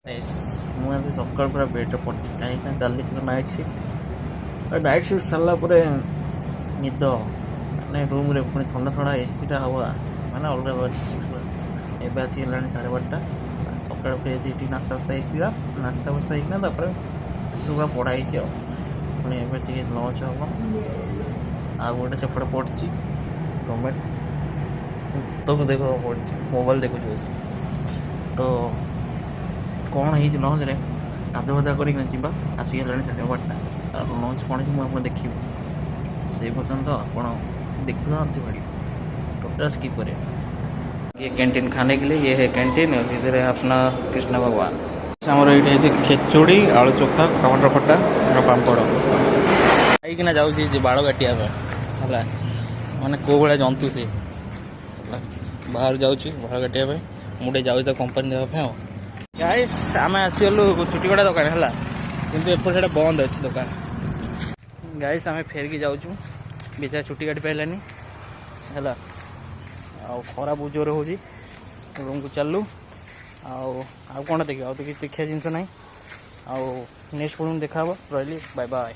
ମୁଁ ଆଜି ସକାଳୁ ପୁରା ବେଡ଼୍ରେ ପଡ଼ିଛି କାହିଁକିନା କାଲି ଥିଲା ନାଇଟ୍ ସିଫ୍ଟ ସାରିଲା ପରେ ନିଦ ମାନେ ରୁମ୍ରେ ପୁଣି ଥଣ୍ଡା ଥଣ୍ଡା ଏସିଟା ହାୱା ମାନେ ଅଲଗା ପ୍ରକାର। ଏବେ ଆସି ହେଲାଣି 12:30 ସକାଳୁ ଫ୍ରେଶ୍ ହେଇଠି ନାସ୍ତା ଫାସ୍ତା ହେଇଥିଲା ହେଇକିନା ତାପରେ ପୁରା ପଢ଼ା ହେଇଛି ଆଉ ପୁଣି ଏବେ ଟିକେ ଲଞ୍ଚ ହେବ। ଆଉ ଗୋଟେ ସେପଟେ ପଡ଼ିଛି ଗଭର୍ଣ୍ଣମେଣ୍ଟ ତାକୁ ଦେଖିବାକୁ ପଡ଼ିଛି ମୋବାଇଲ ଦେଖୁଛି ବସି। ତ କ'ଣ ହେଇଛି ଲଞ୍ଚରେ ଗାଧୁଆ କରିକିନା ଯିବା ଆସିଗଲାଣି 12:30 ଆଉ ଲଞ୍ଚ କ'ଣ ହେଇଛି ମୁଁ ଆପଣ ଦେଖିବି ସେଇ ପର୍ଯ୍ୟନ୍ତ ଆପଣ देखुनाहांती वीडियो टोटल स्किप करें। ये कैंटीन खाने के लिए ये है कैंटीन और इधर है अपना कृष्ण भगवान। आमर ये खेचुड़ी आलू चोखा टमाटर खटा और पापड़ खाईकिना जाऊँगी बाड़ काटिया है मैंने कौ भाया जंतु सी बाहर जाऊँगी बाड़ काटिया मुझे जाऊँ तो कंपनी देवाई गाइस आम आसीगलु चुटीकटा दुकान है कि एपटे बंद अच्छी दुकान। गाइस आम फेरिकी जाऊँ बेचारा चुटी काटी पारानी है खरा बहुत जोर हो रूम को चलू आउ कौन देखिए तो किसी देखा जिनस ना नेक्स्ट फिल्म देखा रही बाय बाय।